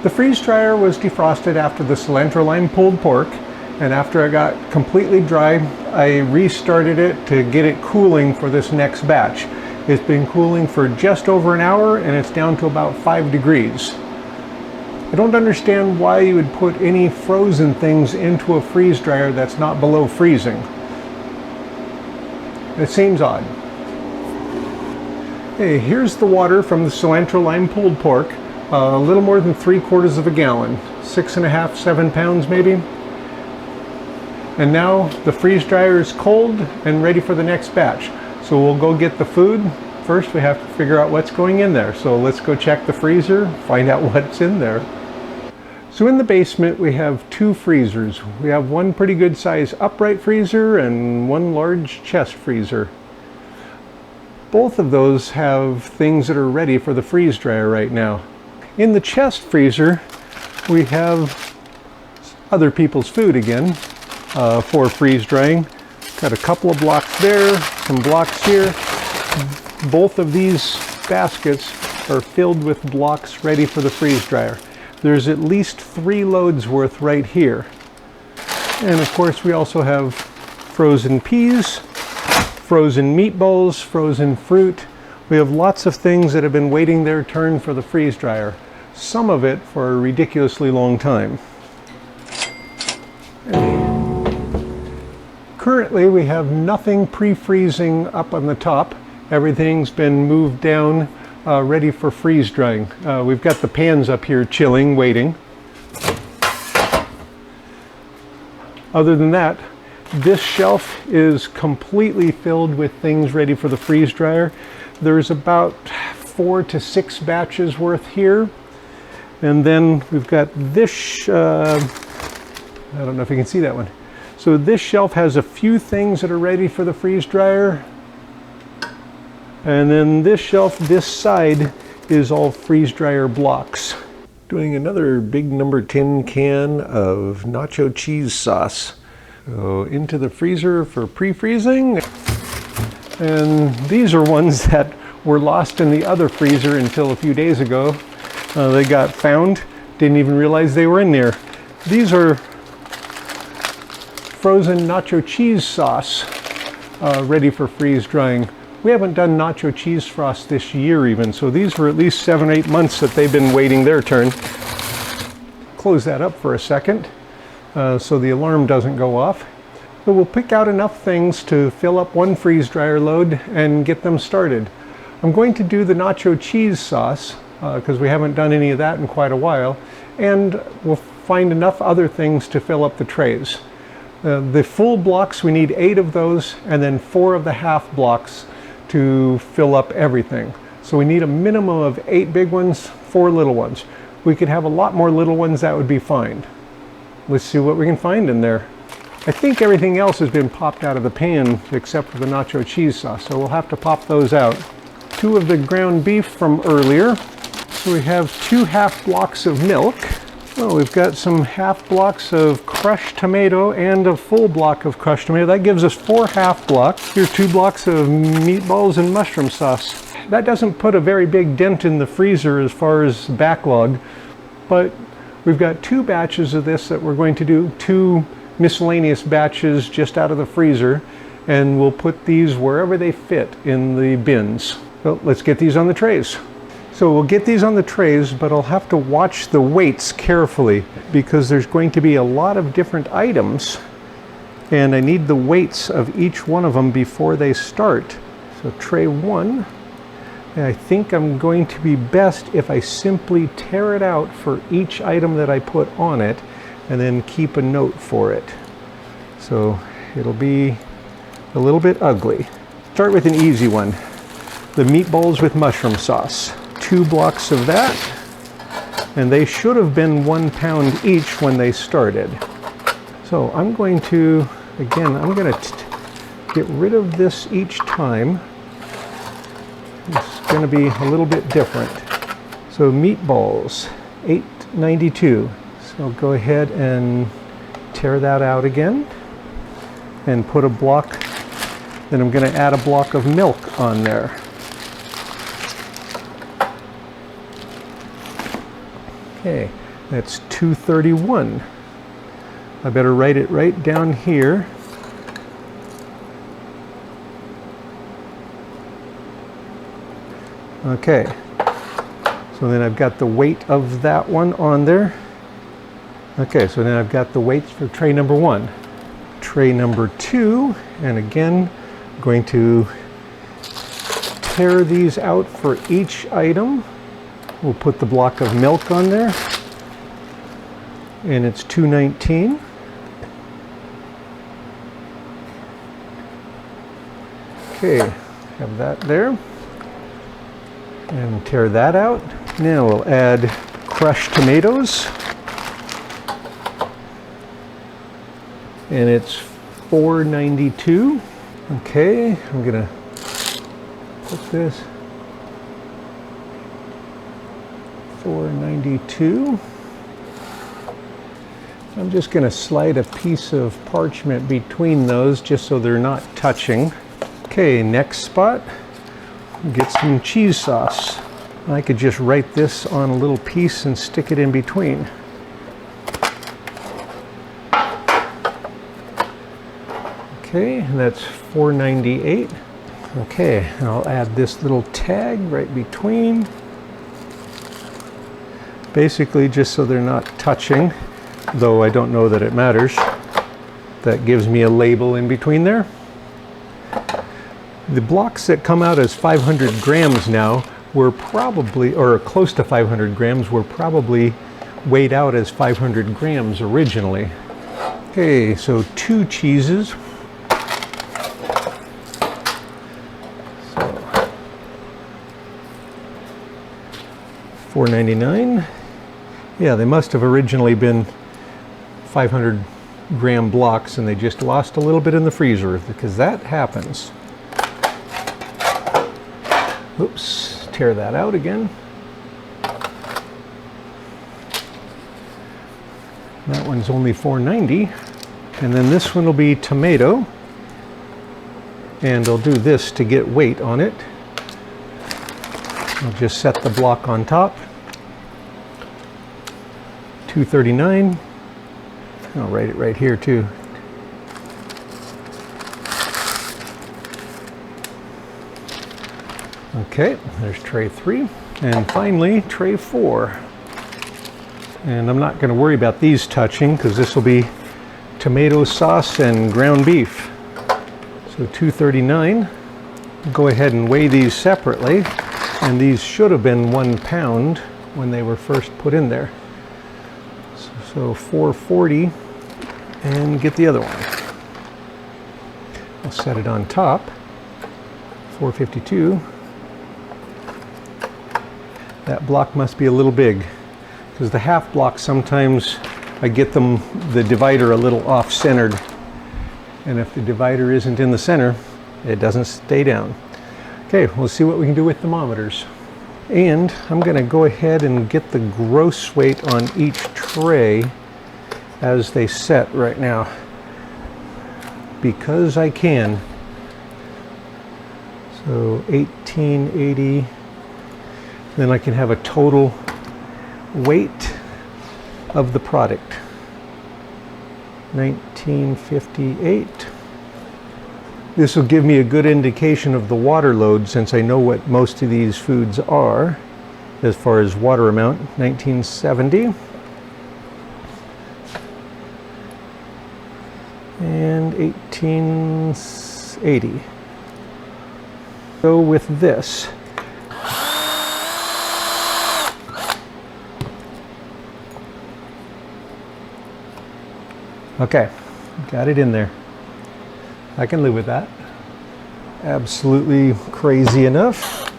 The freeze dryer was defrosted after the cilantro lime pulled pork, and after it got completely dry, I restarted it to get it cooling for this next batch. It's been cooling for just over an hour and it's down to about 5 degrees. I don't understand why you would put any frozen things into a freeze dryer that's not below freezing. It seems odd. Hey, here's the water from the cilantro lime pulled pork. A little more than 3/4 of a gallon. 6.5, 7 pounds maybe. And now the freeze dryer is cold and ready for the next batch. So we'll go get the food. First we have to figure out what's going in there. So let's go check the freezer, find out what's in there. So in the basement we have 2 freezers. We have one pretty good size upright freezer and one large chest freezer. Both of those have things that are ready for the freeze dryer right now. In the chest freezer we have other people's food again for freeze drying. Got a couple of blocks there, some blocks here. Both of these baskets are filled with blocks ready for the freeze dryer. There's at least 3 loads worth right here. And of course we also have frozen peas, frozen meatballs, frozen fruit. We have lots of things that have been waiting their turn for the freeze dryer. Some of it for a ridiculously long time. Currently we have nothing pre-freezing up on the top. Everything's been moved down, ready for freeze drying. We've got the pans up here chilling, waiting. Other than that, this shelf is completely filled with things ready for the freeze dryer. There's about 4 to 6 batches worth here. And then we've got this, I don't know if you can see that one. So this shelf has a few things that are ready for the freeze dryer. And then this shelf, this side, is all freeze dryer blocks. Doing another big number 10 can of nacho cheese sauce. So into the freezer for pre-freezing. And these are ones that were lost in the other freezer until a few days ago. They got found, didn't even realize they were in there. These are frozen nacho cheese sauce ready for freeze drying. We haven't done nacho cheese frost this year even, so these were at least 7 or 8 months that they've been waiting their turn. Close that up for a second so the alarm doesn't go off. But we'll pick out enough things to fill up one freeze dryer load and get them started. I'm going to do the nacho cheese sauce because we haven't done any of that in quite a while, and we'll find enough other things to fill up the trays. The full blocks, we need 8 of those, and then 4 of the half blocks to fill up everything. So we need a minimum of 8 big ones, 4 little ones. We could have a lot more little ones, that would be fine. Let's see what we can find in there. I think everything else has been popped out of the pan except for the nacho cheese sauce, so we'll have to pop those out. 2 of the ground beef from earlier. So we have 2 half blocks of milk. Oh, we've got some half blocks of crushed tomato and a full block of crushed tomato. That gives us 4 half blocks. Here's 2 blocks of meatballs and mushroom sauce. That doesn't put a very big dent in the freezer as far as backlog, but we've got 2 batches of this that we're going to do, 2 miscellaneous batches just out of the freezer, and we'll put these wherever they fit in the bins. So let's get these on the trays. So we'll get these on the trays, but I'll have to watch the weights carefully because there's going to be a lot of different items and I need the weights of each one of them before they start. So tray 1, and I think I'm going to be best if I simply tear it out for each item that I put on it and then keep a note for it. So it'll be a little bit ugly. Start with an easy one. The meatballs with mushroom sauce. 2 blocks of that, and they should have been 1 pound each when they started. So I'm going to, again, I'm going to get rid of this each time. It's going to be a little bit different. So meatballs, $8.92. So I'll go ahead and tear that out again and put a block, then I'm going to add a block of milk on there. Okay, That's 231. I better write it right down here. Okay, so then I've got the weight of that one on there. Okay, so then I've got the weights for tray number 1. Tray number 2, and again, I'm going to tear these out for each item. We'll put the block of milk on there, and it's 219. Okay, have that there. And tear that out. Now we'll add crushed tomatoes. And it's $4.92. Okay, I'm gonna put this $4.92. I'm just gonna slide a piece of parchment between those just so they're not touching. Okay, next spot, get some cheese sauce. I could just write this on a little piece and stick it in between. Okay, that's $4.98. Okay, and I'll add this little tag right between. Basically just so they're not touching, though I don't know that it matters. That gives me a label in between there. The blocks that come out as 500 grams now were probably, or close to 500 grams, were probably weighed out as 500 grams originally. Okay, so 2 cheeses. So $4.99. Yeah, they must have originally been 500 gram blocks and they just lost a little bit in the freezer, because that happens. Oops, tear that out again. That one's only $4.90. And then this one will be tomato. And I'll do this to get weight on it. I'll just set the block on top. $2.39. I'll write it right here too. Okay, there's tray 3. And finally, tray 4. And I'm not going to worry about these touching because this will be tomato sauce and ground beef. So $2.39. Go ahead and weigh these separately. And these should have been 1 pound when they were first put in there. So $4.40. And get the other one. I'll set it on top. $4.52. That block must be a little big, because the half block sometimes I get them, the divider a little off-centered, and if the divider isn't in the center, it doesn't stay down. Okay, we'll see what we can do with thermometers. And I'm going to go ahead and get the gross weight on each tray as they set right now, because I can. So 1880. Then I can have a total weight of the product. 1958. This will give me a good indication of the water load, since I know what most of these foods are as far as water amount. 1970. And 1880. Go with this. Okay, got it in there. I can live with that. Absolutely crazy enough.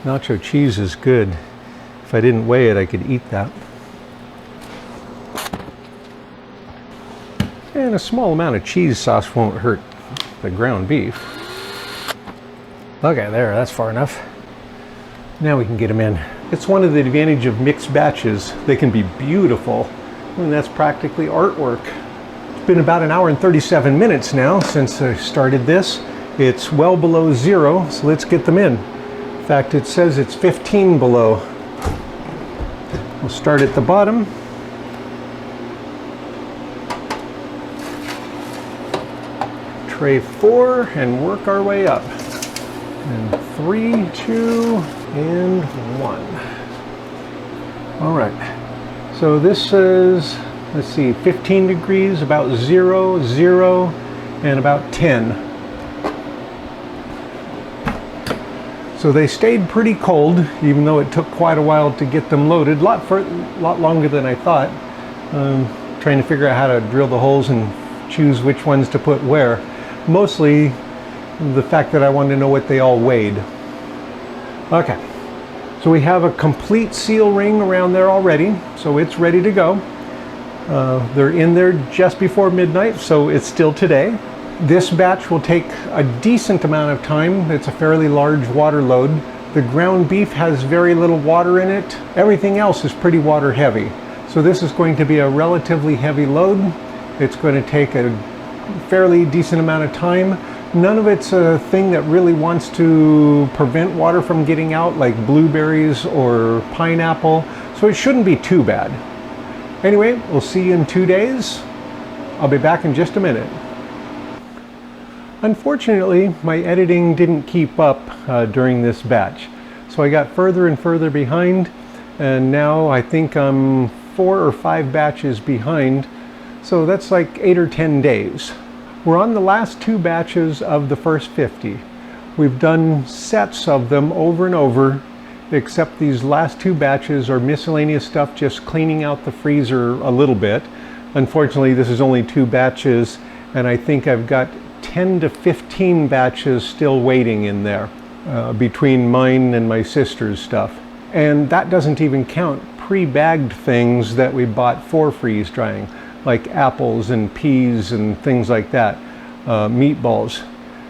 Nacho cheese is good. If I didn't weigh it, I could eat that. And a small amount of cheese sauce won't hurt the ground beef. Okay, there, that's far enough. Now we can get them in. It's one of the advantages of mixed batches. They can be beautiful. And that's practically artwork. It's been about 1 hour and 37 minutes now since I started this. It's well below 0, so let's get them in. In fact, it says it's 15 below. We'll start at the bottom. Tray 4 and work our way up. And 3, 2, and 1. All right. So this is, let's see, 15 degrees, about 0, 0, and about 10. So they stayed pretty cold, even though it took quite a while to get them loaded. A lot longer than I thought. Trying to figure out how to drill the holes and choose which ones to put where. Mostly the fact that I wanted to know what they all weighed. Okay, so we have a complete seal ring around there already, so it's ready to go. They're in there just before midnight, so it's still today. This batch will take a decent amount of time. It's a fairly large water load. The ground beef has very little water in it. Everything else is pretty water heavy. So this is going to be a relatively heavy load. It's going to take a fairly decent amount of time. None of it's a thing that really wants to prevent water from getting out, like blueberries or pineapple. So it shouldn't be too bad. Anyway, we'll see you in 2 days. I'll be back in just a minute. Unfortunately, my editing didn't keep up during this batch. So I got further and further behind, and now I think I'm 4 or 5 batches behind. So that's like 8 or 10 days. We're on the last 2 batches of the first 50. We've done sets of them over and over, except these last 2 batches are miscellaneous stuff, just cleaning out the freezer a little bit. Unfortunately, this is only 2 batches, and I think I've got 10 to 15 batches still waiting in there, between mine and my sister's stuff. And that doesn't even count pre-bagged things that we bought for freeze drying, like apples and peas and things like that, meatballs.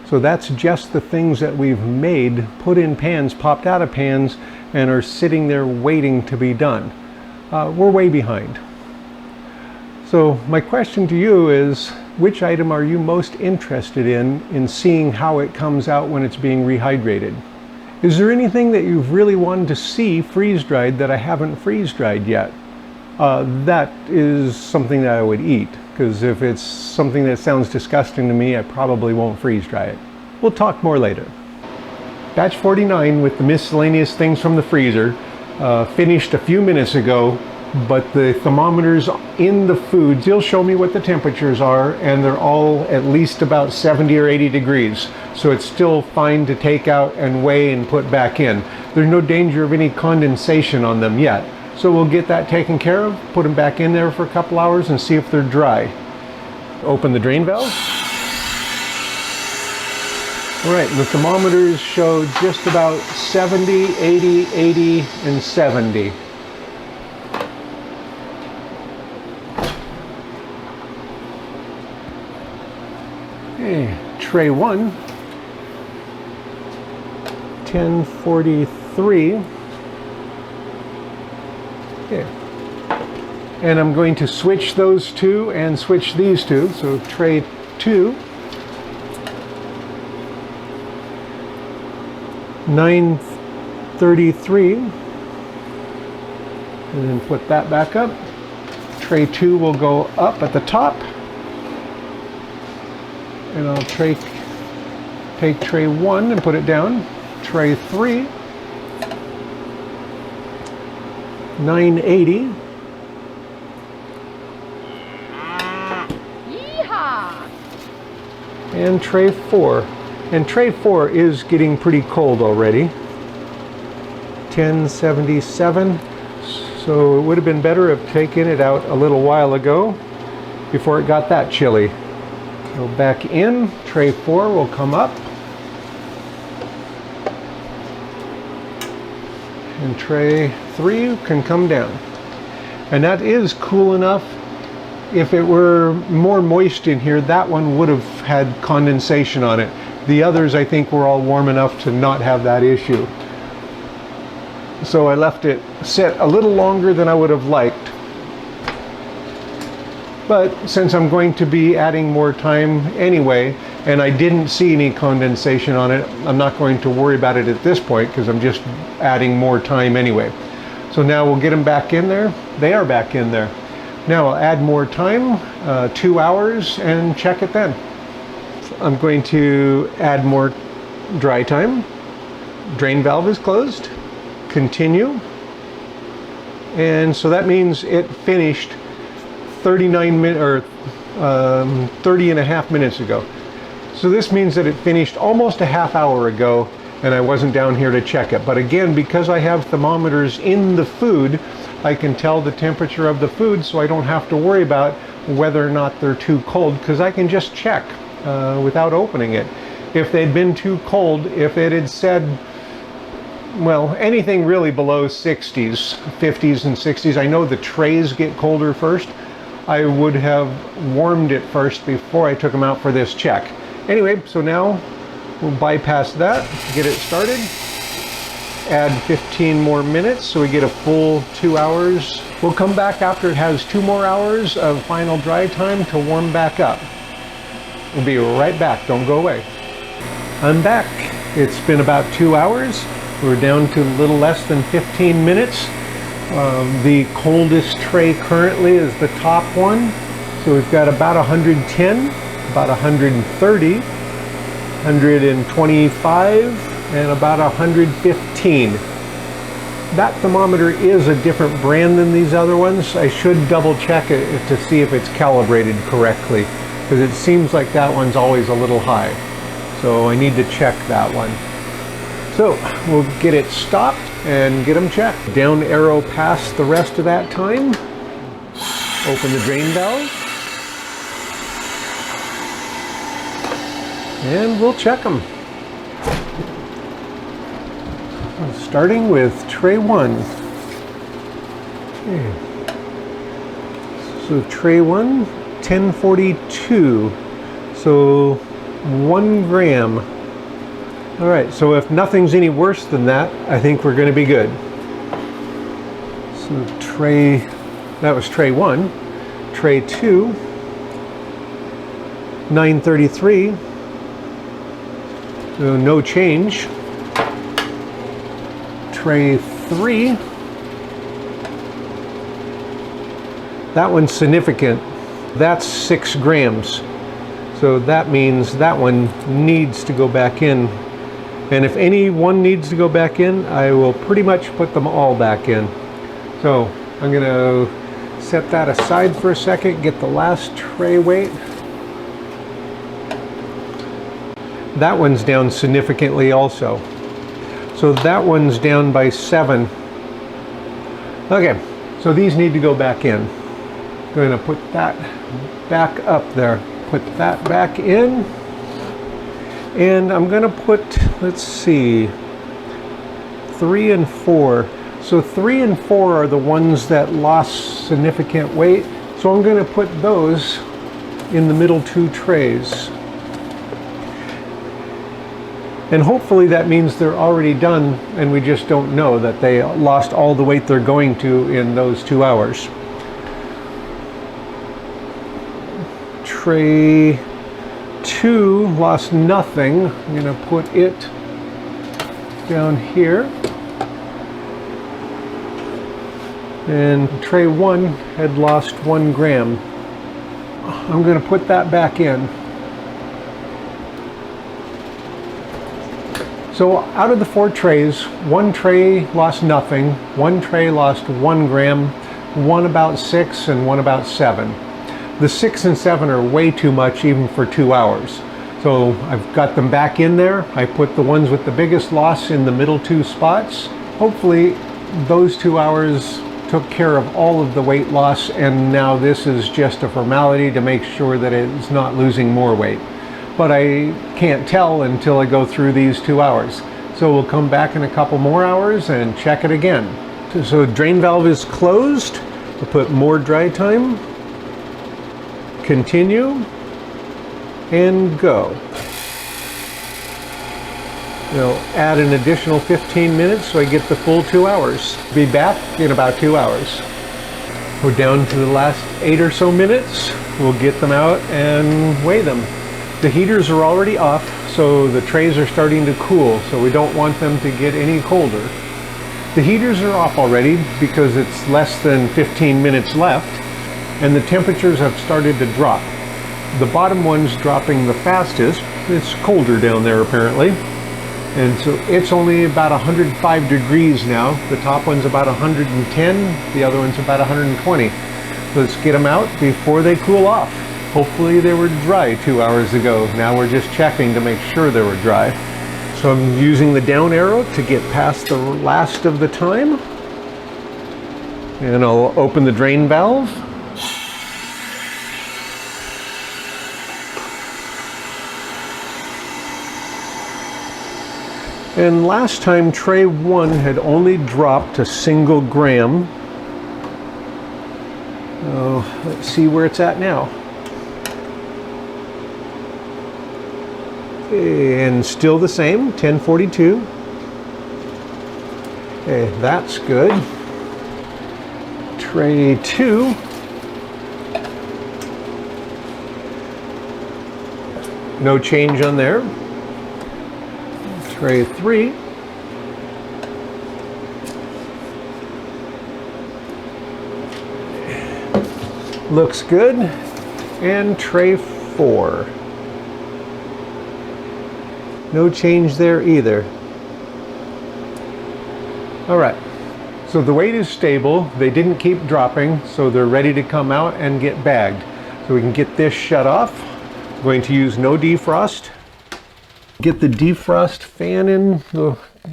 So that's just the things that we've made, put in pans, popped out of pans, and are sitting there waiting to be done. We're way behind. So my question to you is, which item are you most interested in seeing how it comes out when it's being rehydrated? Is there anything that you've really wanted to see freeze-dried that I haven't freeze-dried yet? That is something that I would eat, because if it's something that sounds disgusting to me, I probably won't freeze-dry it. We'll talk more later. Batch 49 with the miscellaneous things from the freezer finished a few minutes ago, but the thermometers in the food still show me what the temperatures are, and they're all at least about 70 or 80 degrees. So it's still fine to take out and weigh and put back in. There's no danger of any condensation on them yet. So we'll get that taken care of, put them back in there for a couple hours and see if they're dry. Open the drain valve. All right, the thermometers show just about 70, 80, 80, and 70. Okay, tray 1, 1043. Okay. And I'm going to switch those two and switch these two. So tray 2, 933, and then put that back up. Tray 2 will go up at the top, and I'll take tray 1 and put it down. Tray 3, 980. Yeehaw! And tray 4. And tray 4 is getting pretty cold already. 1077. So it would have been better if taken it out a little while ago before it got that chilly. Go back in. Tray 4 will come up. And tray 3 can come down. And that is cool enough. If it were more moist in here, that one would have had condensation on it. The others, I think, were all warm enough to not have that issue. So I left it set a little longer than I would have liked. But since I'm going to be adding more time anyway, and I didn't see any condensation on it, I'm not going to worry about it at this point because I'm just adding more time anyway. So now we'll get them back in there. They are back in there. Now I'll add more time, 2 hours, and check it then. I'm going to add more dry time. Drain valve is closed. Continue. And so that means it finished 39 minutes or 30 and a half minutes ago. So this means that it finished almost a half hour ago, and I wasn't down here to check it. But again, because I have thermometers in the food, I can tell the temperature of the food, so I don't have to worry about whether or not they're too cold, because I can just check without opening it. If they'd been too cold, if it had said, well, anything really below 60s, 50s and 60s, I know the trays get colder first. I would have warmed it first before I took them out for this check. Anyway, so now we'll bypass that, get it started, add 15 more minutes so we get a full 2 hours. We'll come back after it has 2 more hours of final dry time to warm back up. We'll be right back, don't go away. I'm back. It's been about 2 hours. We're down to a little less than 15 minutes. The coldest tray currently is the top one. So we've got about 110, about 130, 125, and about 115. That thermometer is a different brand than these other ones. I should double check it to see if it's calibrated correctly, because it seems like that one's always a little high. So I need to check that one. So we'll get it stopped and get them checked. Down arrow past the rest of that time. Open the drain valve. And we'll check them. Starting with tray 1. Okay. So tray 1, 1042. So 1 gram. All right, so if nothing's any worse than that, I think we're going to be good. So that was tray 1. Tray 2, 933. So no change. Tray 3. That one's significant. That's 6 grams. So that means that one needs to go back in. And if any one needs to go back in, I will pretty much put them all back in. So I'm going to set that aside for a second, get the last tray weight. That one's down significantly also. So that one's down by 7. Okay, so these need to go back in. I'm going to put that back up there. Put that back in. And I'm going to put, let's see, 3 and 4. So 3 and 4 are the ones that lost significant weight. So I'm going to put those in the middle 2 trays. And hopefully that means they're already done and we just don't know that they lost all the weight they're going to in those 2 hours. Tray 2 lost nothing. I'm going to put it down here. And tray 1 had lost 1 gram. I'm going to put that back in. So out of the 4 trays, 1 tray lost nothing, 1 tray lost 1 gram, 1 about 6, and 1 about 7. The 6 and 7 are way too much even for 2 hours. So I've got them back in there. I put the ones with the biggest loss in the middle 2 spots. Hopefully those 2 hours took care of all of the weight loss, and now this is just a formality to make sure that it's not losing more weight. But I can't tell until I go through these 2 hours. So we'll come back in a couple more hours and check it again. So drain valve is closed. We'll put more dry time. Continue and go. We'll add an additional 15 minutes so I get the full 2 hours. Be back in about 2 hours. We're down to the last 8 or so minutes. We'll get them out and weigh them. The heaters are already off, so the trays are starting to cool, so we don't want them to get any colder. The heaters are off already because it's less than 15 minutes left, and the temperatures have started to drop. The bottom one's dropping the fastest. It's colder down there apparently. And so it's only about 105 degrees now. The top one's about 110, the other one's about 120. Let's get them out before they cool off. Hopefully they were dry 2 hours ago. Now we're just checking to make sure they were dry. So I'm using the down arrow to get past the last of the time. And I'll open the drain valve. And last time tray 1 had only dropped a single gram. Oh, let's see where it's at now. And still the same, 1042. Okay, that's good. Tray 2. No change on there. Tray 3. Looks good. And tray 4. No change there either. All right, so the weight is stable. They didn't keep dropping, so they're ready to come out and get bagged. So we can get this shut off. I'm going to use no defrost. Get the defrost fan in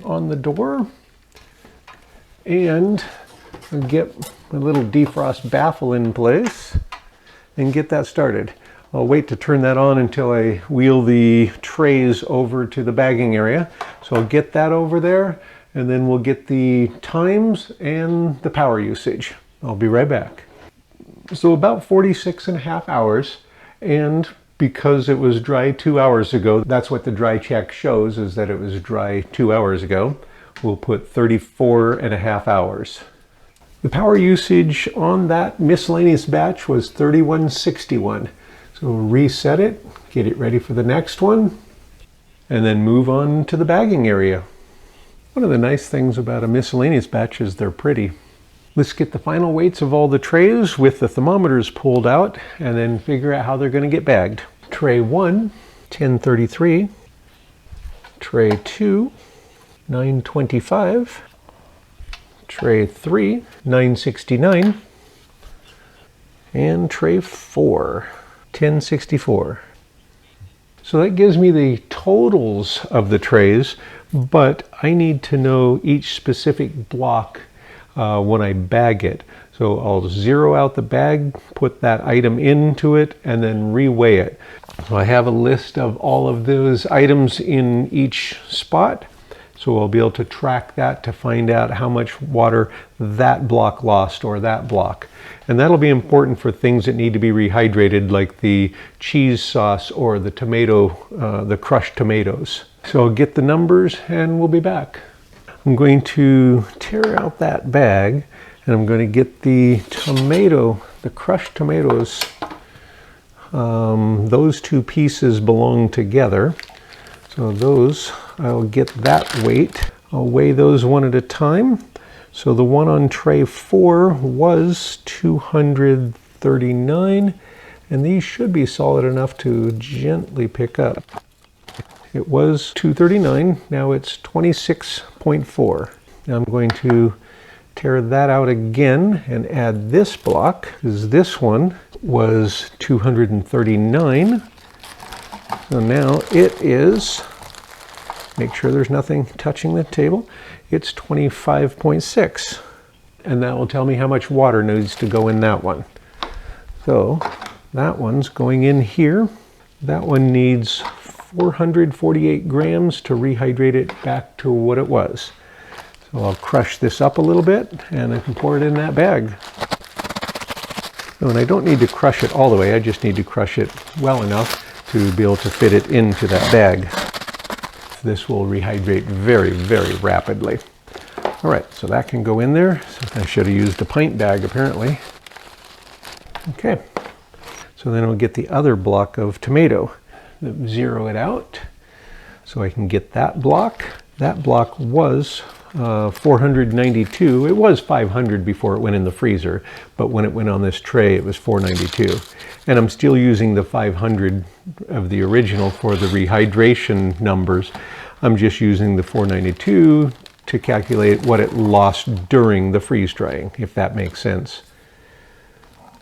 on the door, and get a little defrost baffle in place and get that started. I'll wait to turn that on until I wheel the trays over to the bagging area. So I'll get that over there, and then we'll get the times and the power usage. I'll be right back. So about 46.5 hours, and because it was dry 2 hours ago, that's what the dry check shows, is that it was dry 2 hours ago. We'll put 34.5 hours. The power usage on that miscellaneous batch was 3161. So reset it, get it ready for the next one, and then move on to the bagging area. One of the nice things about a miscellaneous batch is they're pretty. Let's get the final weights of all the trays with the thermometers pulled out, and then figure out how they're going to get bagged. Tray 1, 1033. Tray 2, 925. Tray 3, 969. And tray 4, 1064. So that gives me the totals of the trays, but I need to know each specific block when I bag it. So I'll zero out the bag, put that item into it, and then reweigh it. So I have a list of all of those items in each spot. So I'll be able to track that to find out how much water that block lost, or that block. And that'll be important for things that need to be rehydrated, like the cheese sauce or the tomato, the crushed tomatoes. So I'll get the numbers and we'll be back. I'm going to tear out that bag, and I'm going to get the tomato, the crushed tomatoes. Those two pieces belong together. So those, I'll get that weight. I'll weigh those one at a time. So the one on tray 4 was 239, and these should be solid enough to gently pick up. It was 239, now it's 26.4. Now I'm going to tear that out again and add this block, because this one was 239. So now it is, make sure there's nothing touching the table, it's 25.6. And that will tell me how much water needs to go in that one. So that one's going in here. That one needs 448 grams to rehydrate it back to what it was. So I'll crush this up a little bit, and I can pour it in that bag. Oh, and I don't need to crush it all the way, I just need to crush it well enough to be able to fit it into that bag. This will rehydrate very, very rapidly. All right, so that can go in there. So I should have used a pint bag apparently. Okay, so then I'll get the other block of tomato. Zero it out so I can get that block. That block was 492. It was 500 before it went in the freezer, but when it went on this tray, it was 492. And I'm still using the 500 of the original for the rehydration numbers. I'm just using the 492 to calculate what it lost during the freeze drying, if that makes sense.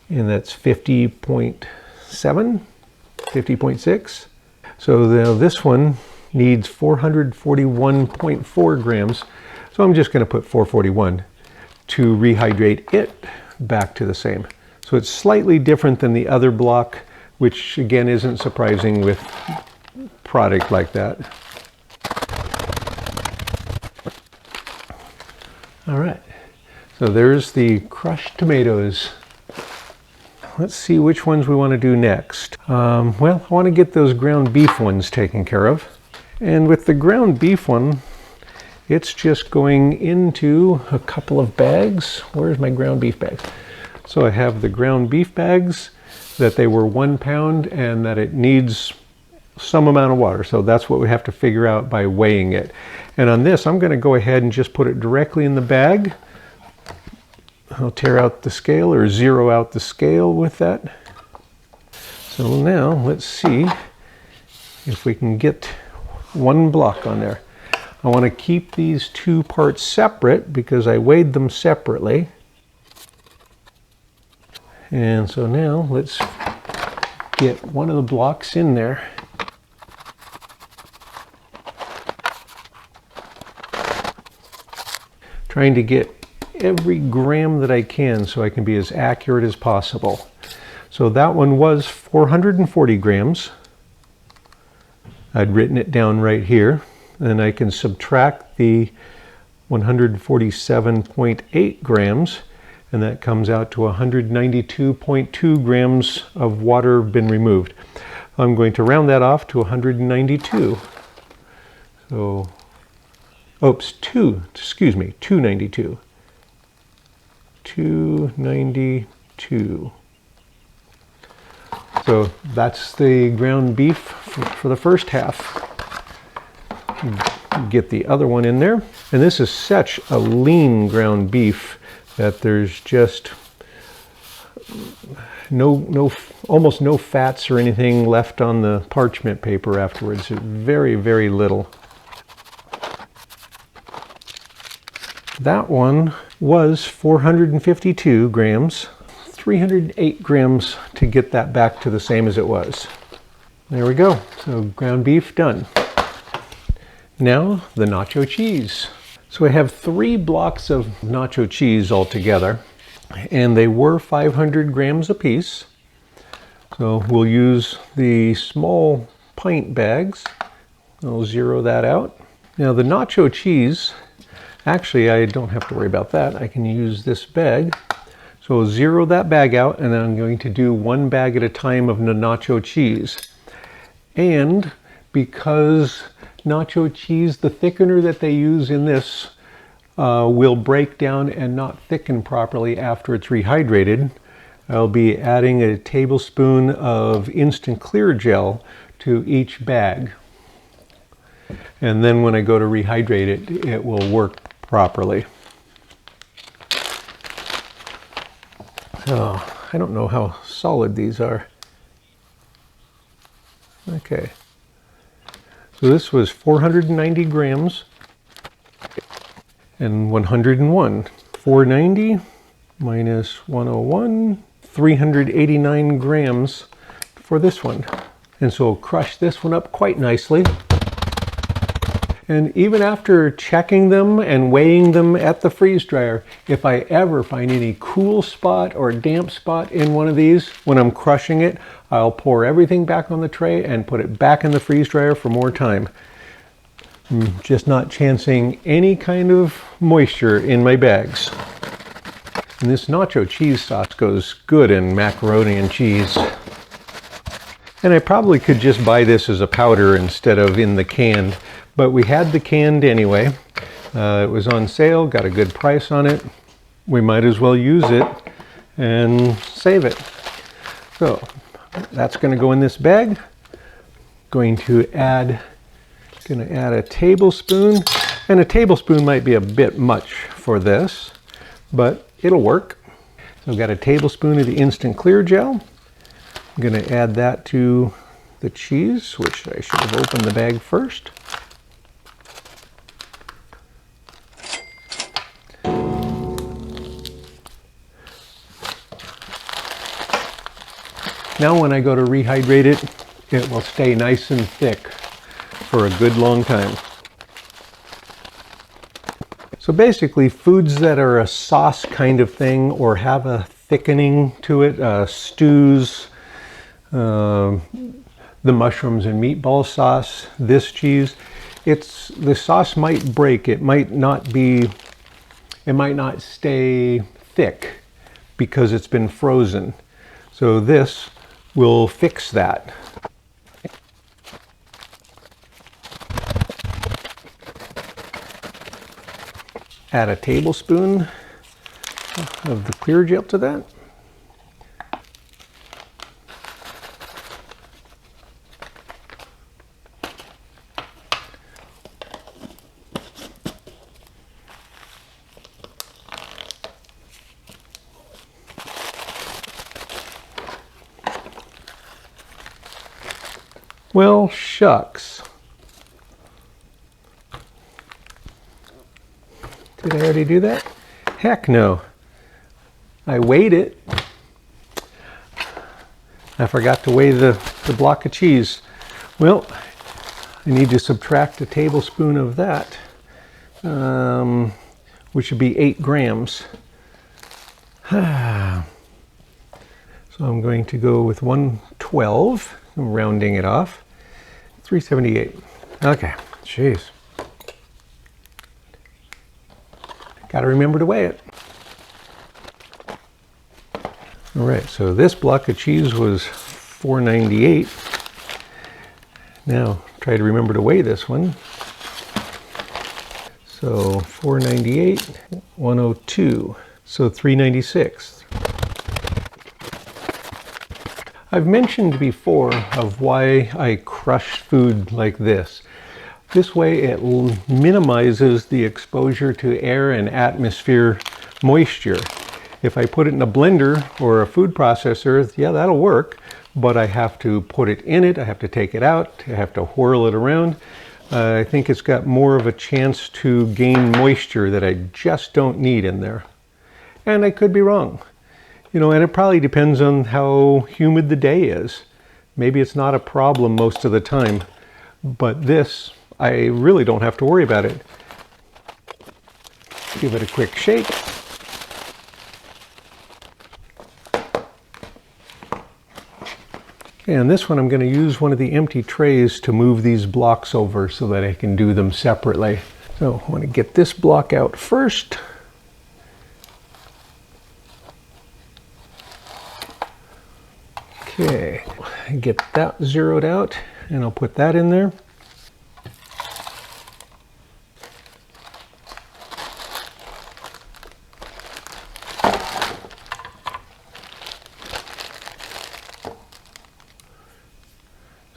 And that's 50.7, 50.6. So now this one needs 441.4 grams. So I'm just going to put 441 to rehydrate it back to the same. So it's slightly different than the other block, which again isn't surprising with product like that. All right, so there's the crushed tomatoes. Let's see which ones we want to do next. Well, I want to get those ground beef ones taken care of. And with the ground beef one, it's just going into a couple of bags. Where's my ground beef bags? So I have the ground beef bags that they were 1 pound and that it needs some amount of water. So that's what we have to figure out by weighing it. And on this, I'm going to go ahead and just put it directly in the bag. I'll tear out the scale or zero out the scale with that. So now let's see if we can get one block on there. I want to keep these two parts separate because I weighed them separately. And so now let's get one of the blocks in there. Trying to get every gram that I can so I can be as accurate as possible. So that one was 440 grams. I'd written it down right here. And I can subtract the 147.8 grams, and that comes out to 192.2 grams of water been removed. I'm going to round that off to 192. So, oops, 292. 292. So that's the ground beef for the first half. Get the other one in there. And this is such a lean ground beef that there's just almost no fats or anything left on the parchment paper afterwards. Very, very little. That one was 452 grams, 308 grams to get that back to the same as it was. There we go. So ground beef done. Now the nacho cheese. So I have 3 blocks of nacho cheese altogether, and they were 500 grams a piece. So we'll use the small pint bags. I'll zero that out. Now the nacho cheese, actually I don't have to worry about that. I can use this bag. So I'll zero that bag out, and then I'm going to do 1 bag at a time of the nacho cheese. And because nacho cheese, the thickener that they use in this will break down and not thicken properly after it's rehydrated, I'll be adding a tablespoon of instant clear gel to each bag. And then when I go to rehydrate it, it will work properly. Oh, I don't know how solid these are. Okay. So this was 490 grams and 101. 490 minus 101, 389 grams for this one. And so I'll crush this one up quite nicely. And even after checking them and weighing them at the freeze dryer, if I ever find any cool spot or damp spot in one of these when I'm crushing it, I'll pour everything back on the tray and put it back in the freeze dryer for more time. I'm just not chancing any kind of moisture in my bags. And this nacho cheese sauce goes good in macaroni and cheese. And I probably could just buy this as a powder instead of in the canned, but we had the canned anyway. It was on sale, got a good price on it. We might as well use it and save it. So that's going to go in this bag. Going to add a tablespoon And a tablespoon might be a bit much for this, but it'll work. So I've got a tablespoon of the instant clear gel. I'm going to add that to the cheese, which I should have opened the bag first. Now when I go to rehydrate it, it will stay nice and thick for a good long time. So basically, foods that are a sauce kind of thing or have a thickening to it, stews, the mushrooms and meatball sauce, this cheese, the sauce might break. It might not stay thick because it's been frozen. So this will fix that. Add a tablespoon of the clear gel to that. Well, shucks. Did I already do that? Heck no. I weighed it. I forgot to weigh the block of cheese. Well, I need to subtract a tablespoon of that, which would be 8 grams. So I'm going to go with 112. I'm rounding it off. 378. Okay, jeez. Got to remember to weigh it. All right, so this block of cheese was 498. Now, try to remember to weigh this one. So 498, 102, so 396. I've mentioned before of why I crush food like this. This way it minimizes the exposure to air and atmosphere moisture. If I put it in a blender or a food processor, yeah, that'll work, but I have to put it in it, I have to take it out, I have to whirl it around. I think it's got more of a chance to gain moisture that I just don't need in there. And I could be wrong. You know, and it probably depends on how humid the day is. Maybe it's not a problem most of the time, but this, I really don't have to worry about it. Give it a quick shake. And this one, I'm going to use one of the empty trays to move these blocks over so that I can do them separately. So I want to get this block out first. Okay, get that zeroed out, and I'll put that in there.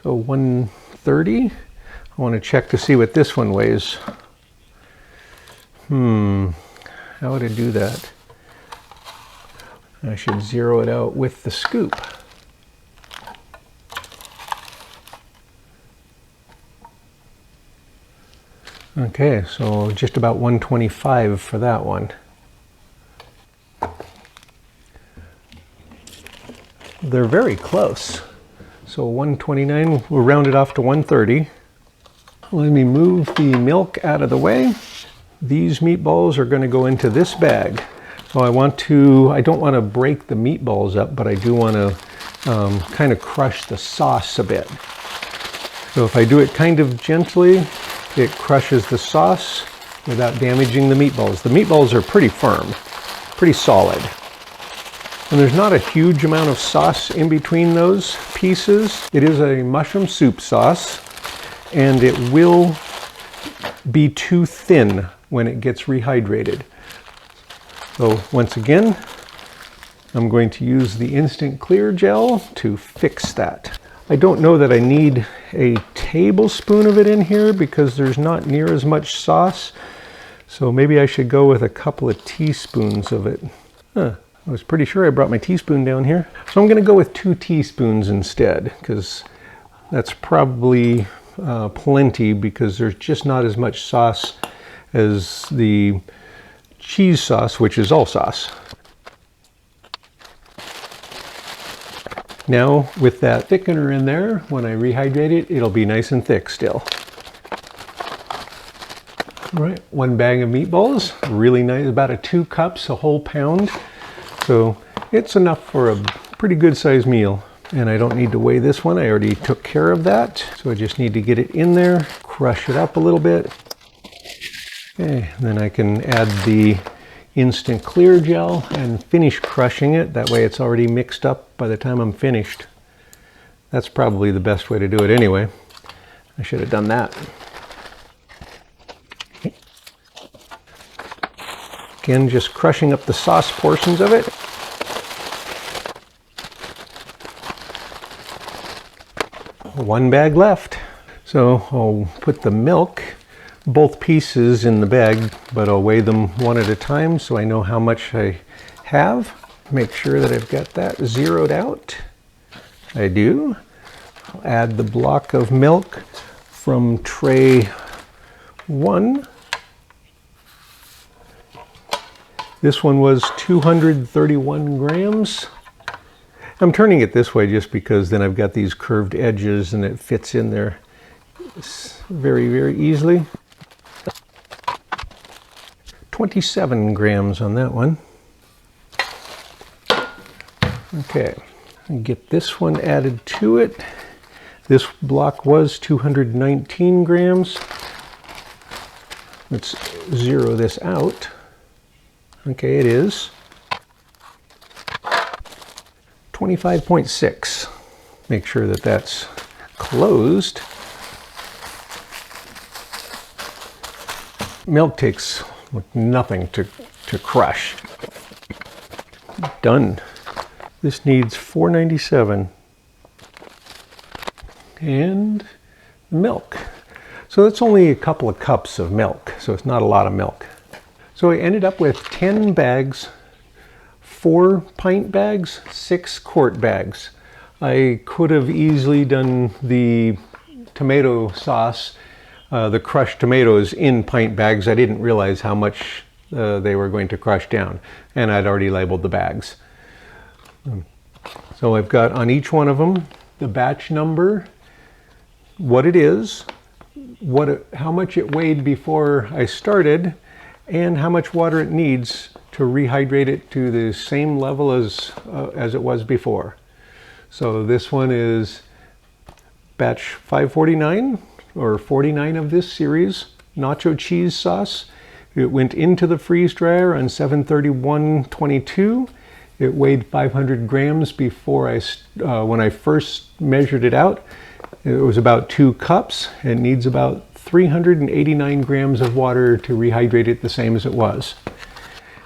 So 130. I want to check to see what this one weighs. How would I do that? I should zero it out with the scoop. Okay, so just about 125 for that one. They're very close. So 129, we'll round it off to 130. Let me move the milk out of the way. These meatballs are going to go into this bag. So I don't want to break the meatballs up, but I do want to kind of crush the sauce a bit. So if I do it kind of gently, it crushes the sauce without damaging the meatballs. The meatballs are pretty firm, pretty solid. And there's not a huge amount of sauce in between those pieces. It is a mushroom soup sauce, and it will be too thin when it gets rehydrated. So once again, I'm going to use the instant clear gel to fix that. I don't know that I need a tablespoon of it in here because there's not near as much sauce. So maybe I should go with a couple of teaspoons of it. I was pretty sure I brought my teaspoon down here. So I'm going to go with 2 teaspoons instead, because that's probably plenty, because there's just not as much sauce as the cheese sauce, which is all sauce. Now with that thickener in there, when I rehydrate it, it'll be nice and thick still. All right, 1 bag of meatballs, really nice, about 2 cups, a whole pound. So it's enough for a pretty good sized meal. And I don't need to weigh this one, I already took care of that. So I just need to get it in there, crush it up a little bit. Okay, and then I can add the instant clear gel and finish crushing it. That way it's already mixed up by the time I'm finished. That's probably the best way to do it anyway. I should have done that. Again, just crushing up the sauce portions of it. One bag left. So I'll put the milk, both pieces in the bag, but I'll weigh them one at a time so I know how much I have. Make sure that I've got that zeroed out. I do. I'll add the block of milk from tray 1. This one was 231 grams. I'm turning it this way just because then I've got these curved edges and it fits in there very, very easily. 27 grams on that one. Okay, get this one added to it. This block was 219 grams. Let's zero this out. Okay, it is 25.6. Make sure that that's closed. Milk takes nothing to crush. Done. This needs 497. And milk. So that's only a couple of cups of milk, so it's not a lot of milk. So I ended up with 10 bags, 4 pint bags, 6 quart bags. I could have easily done the tomato sauce, the crushed tomatoes in pint bags. I didn't realize how much they were going to crush down, and I'd already labeled the bags. So I've got on each one of them the batch number, what it is, how much it weighed before I started, and how much water it needs to rehydrate it to the same level as it was before. So this one is batch 549, or 49 of this series, nacho cheese sauce. It went into the freeze dryer on 7/31/22. It weighed 500 grams before when I first measured it out. It was about 2 cups. It needs about 389 grams of water to rehydrate it the same as it was.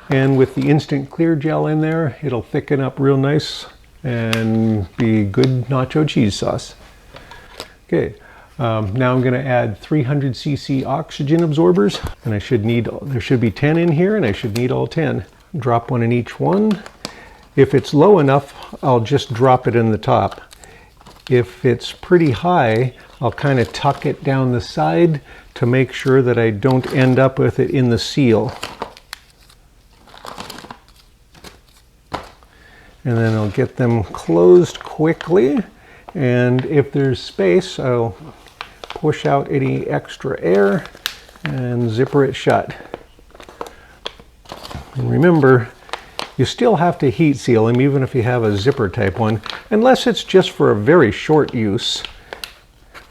And with the instant clear gel in there, it'll thicken up real nice and be good nacho cheese sauce. Okay, now I'm going to add 300 cc oxygen absorbers, and there should be 10 in here, and I should need all 10. Drop one in each one. If it's low enough, I'll just drop it in the top. If it's pretty high, I'll kind of tuck it down the side to make sure that I don't end up with it in the seal. And then I'll get them closed quickly. And if there's space, I'll push out any extra air and zipper it shut. And remember, you still have to heat seal them even if you have a zipper type one, unless it's just for a very short use.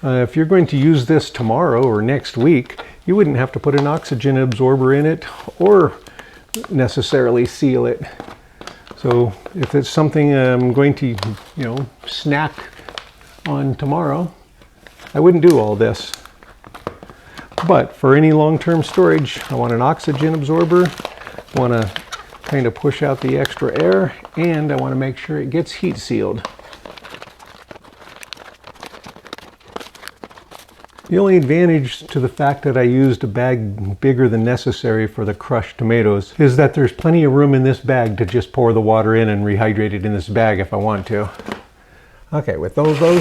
If you're going to use this tomorrow or next week, you wouldn't have to put an oxygen absorber in it or necessarily seal it. So if it's something I'm going to, snack on tomorrow, I wouldn't do all this. But for any long-term storage, I want an oxygen absorber, I want to kind of push out the extra air, and I want to make sure it gets heat sealed. The only advantage to the fact that I used a bag bigger than necessary for the crushed tomatoes is that there's plenty of room in this bag to just pour the water in and rehydrate it in this bag if I want to. Okay, with those, I'm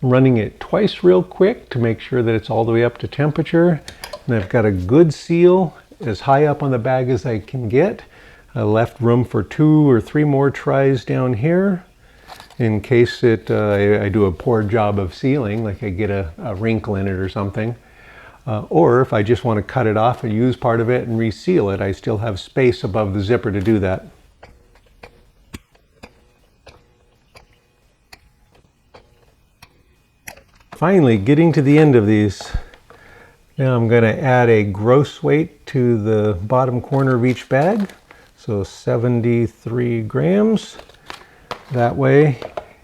running it twice real quick to make sure that it's all the way up to temperature. And I've got a good seal as high up on the bag as I can get. I left room for 2 or 3 more tries down here in case I do a poor job of sealing, like I get a wrinkle in it or something. Or if I just want to cut it off and use part of it and reseal it, I still have space above the zipper to do that. Finally, getting to the end of these. Now I'm going to add a gross weight to the bottom corner of each bag. So 73 grams. That way,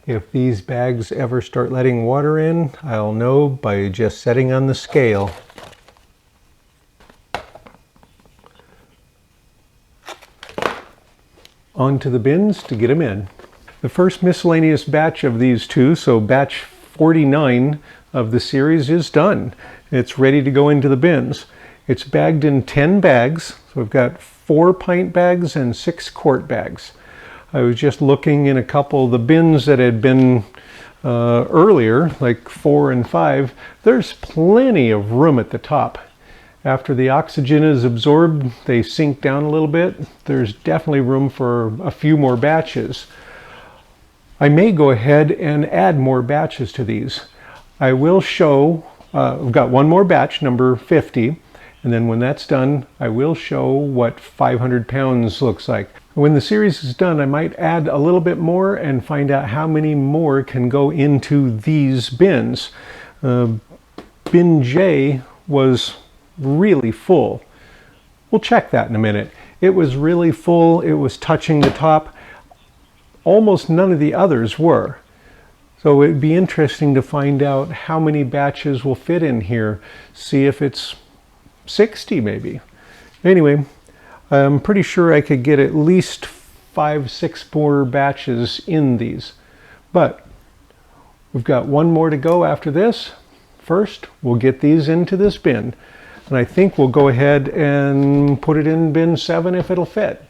if these bags ever start letting water in, I'll know by just setting on the scale. Onto the bins to get them in. The first miscellaneous batch of these two, so batch 49 of the series, is done. It's ready to go into the bins. It's bagged in 10 bags, so we've got 4 pint bags and 6 quart bags. I was just looking in a couple of the bins that had been earlier, like 4 and 5. There's plenty of room at the top. After the oxygen is absorbed, they sink down a little bit. There's definitely room for a few more batches. I may go ahead and add more batches to these. I will show, we've got one more batch, number 50, and then when that's done, I will show what 500 pounds looks like. When the series is done, I might add a little bit more and find out how many more can go into these bins. Bin J was really full. We'll check that in a minute. It was really full. It was touching the top. Almost none of the others were. So it'd be interesting to find out how many batches will fit in here. See if it's 60 maybe. Anyway, I'm pretty sure I could get at least 5-6 more batches in these. But we've got one more to go after this. First, we'll get these into this bin. And I think we'll go ahead and put it in bin 7 if it'll fit.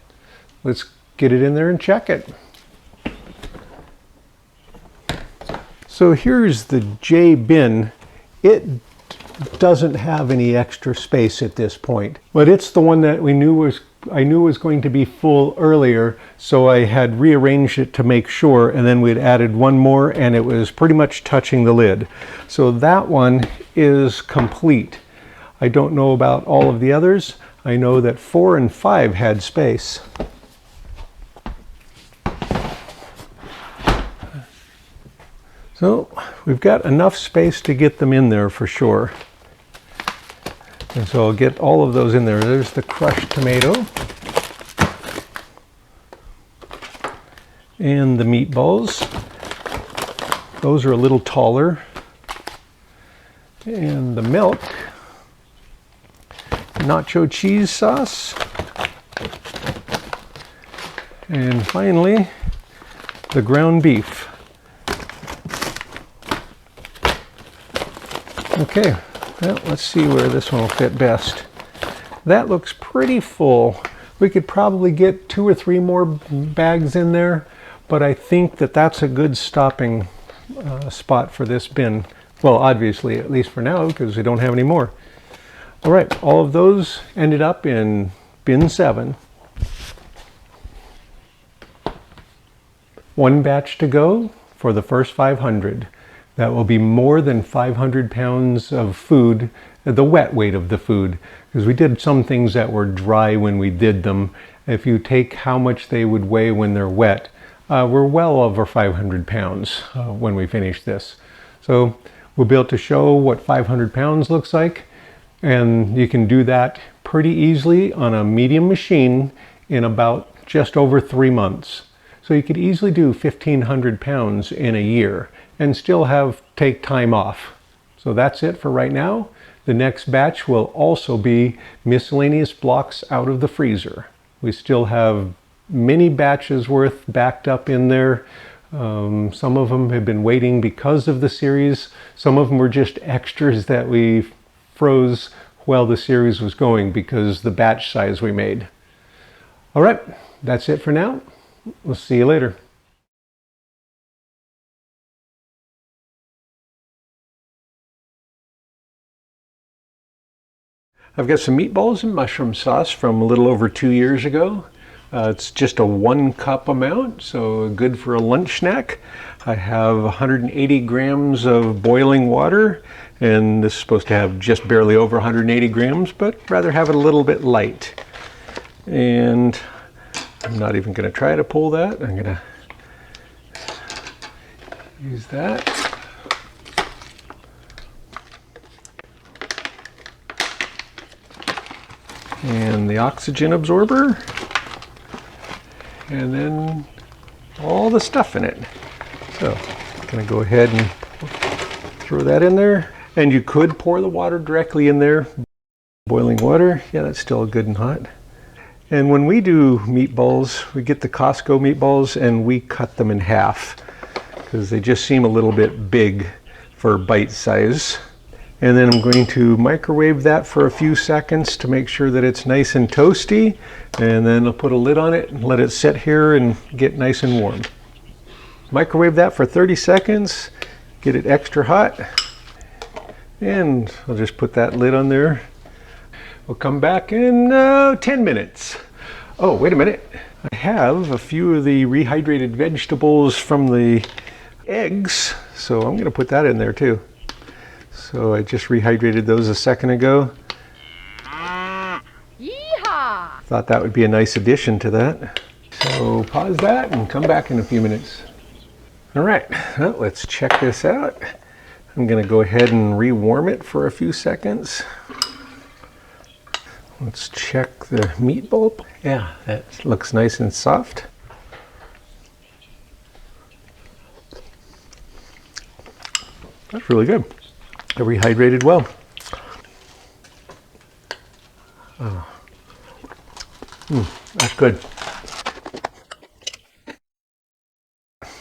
Let's get it in there and check it. So here's the J bin. It doesn't have any extra space at this point, but it's the one that I knew was going to be full earlier, so I had rearranged it to make sure, and then we'd added one more and it was pretty much touching the lid. So that one is complete. I don't know about all of the others. I know that 4 and 5 had space. So we've got enough space to get them in there for sure. And so I'll get all of those in there. There's the crushed tomato. And the meatballs. Those are a little taller. And the milk. Nacho cheese sauce. And finally, the ground beef. Okay. Well, let's see where this one will fit best. That looks pretty full. We could probably get 2 or 3 more bags in there, but I think that that's a good stopping spot for this bin. Well, obviously, at least for now, because we don't have any more. All right, all of those ended up in bin 7. One batch to go for the first 500. That will be more than 500 pounds of food, the wet weight of the food, because we did some things that were dry when we did them. If you take how much they would weigh when they're wet, we're well over 500 pounds when we finish this. So we'll be able to show what 500 pounds looks like, and you can do that pretty easily on a medium machine in about just over 3 months. So you could easily do 1,500 pounds in a year and still take time off. So that's it for right now. The next batch will also be miscellaneous blocks out of the freezer. We still have many batches worth backed up in there Some of them have been waiting because of the series. Some of them were just extras that we froze while the series was going because the batch size we made. All right, that's it for now. We'll see you later. I've got some meatballs and mushroom sauce from a little over 2 years ago. It's just a 1 cup amount, so good for a lunch snack. I have 180 grams of boiling water, and this is supposed to have just barely over 180 grams, but rather have it a little bit light. And I'm not even going to try to pull that. I'm going to use that. And the oxygen absorber, and then all the stuff in it. So I'm going to go ahead and throw that in there. And you could pour the water directly in there. Boiling water, yeah, that's still good and hot. And when we do meatballs, we get the Costco meatballs and we cut them in half because they just seem a little bit big for bite size. And then I'm going to microwave that for a few seconds to make sure that it's nice and toasty. And then I'll put a lid on it and let it sit here and get nice and warm. Microwave that for 30 seconds, get it extra hot. And I'll just put that lid on there. We'll come back in 10 minutes. Oh, wait a minute. I have a few of the rehydrated vegetables from the eggs, so I'm going to put that in there too. So I just rehydrated those a second ago. Yeehaw! Thought that would be a nice addition to that. So pause that and come back in a few minutes. All right, well, let's check this out. I'm going to go ahead and rewarm it for a few seconds. Let's check the meatball. Yeah, that looks nice and soft. That's really good. I rehydrated well. Oh. That's good.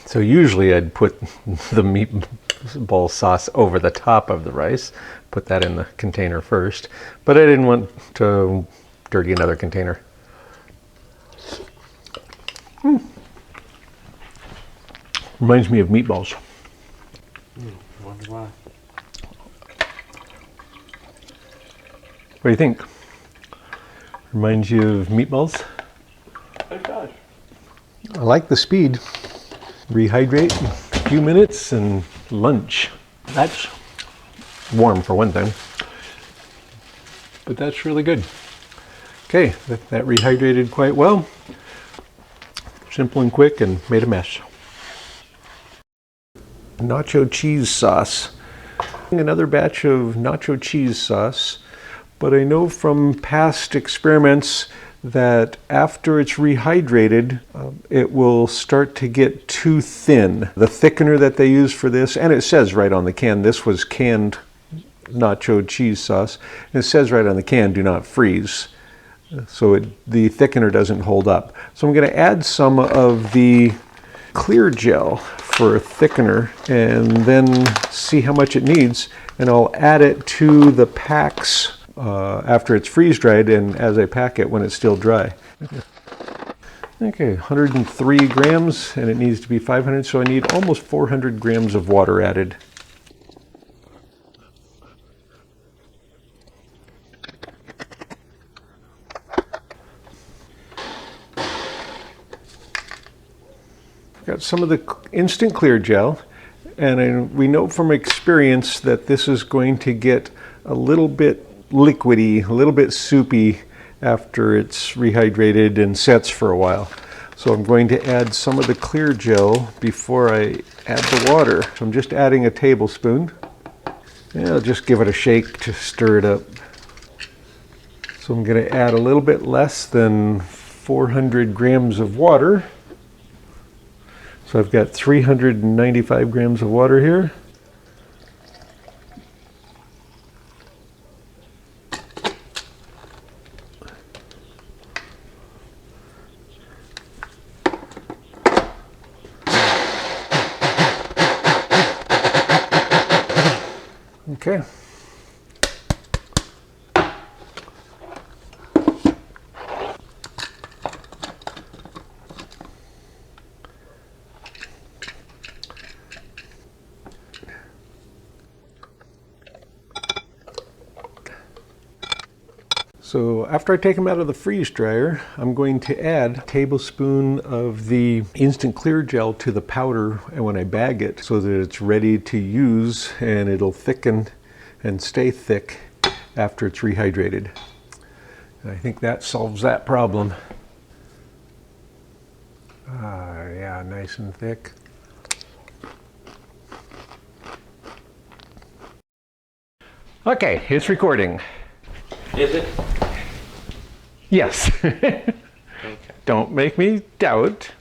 So usually I'd put the meatball sauce over the top of the rice, put that in the container first, but I didn't want to dirty another container. Reminds me of meatballs. I wonder why. What do you think? Reminds you of meatballs? It does. I like the speed. Rehydrate, a few minutes, and lunch. That's warm for one thing, but that's really good. Okay, that rehydrated quite well. Simple and quick and made a mess. Nacho cheese sauce. Another batch of nacho cheese sauce. But I know from past experiments that after it's rehydrated, it will start to get too thin. The thickener that they use for this, and it says right on the can, this was canned nacho cheese sauce. And it says right on the can, do not freeze. So the thickener doesn't hold up. So I'm going to add some of the clear gel for a thickener and then see how much it needs. And I'll add it to the packs after it's freeze dried and as I pack it when it's still dry. Okay, 103 grams and it needs to be 500, so I need almost 400 grams of water added. Got some of the instant clear gel, and we know from experience that this is going to get a little bit liquidy, a little bit soupy after it's rehydrated and sets for a while. So I'm going to add some of the clear gel before I add the water. So I'm just adding a tablespoon. And I'll just give it a shake to stir it up. So I'm going to add a little bit less than 400 grams of water. So I've got 395 grams of water here. Okay. So after I take them out of the freeze dryer, I'm going to add a tablespoon of the instant clear gel to the powder when I bag it so that it's ready to use and it'll thicken and stay thick after it's rehydrated. And I think that solves that problem. Yeah, nice and thick. Okay, it's recording. Is it? Yes. Okay. Don't make me doubt.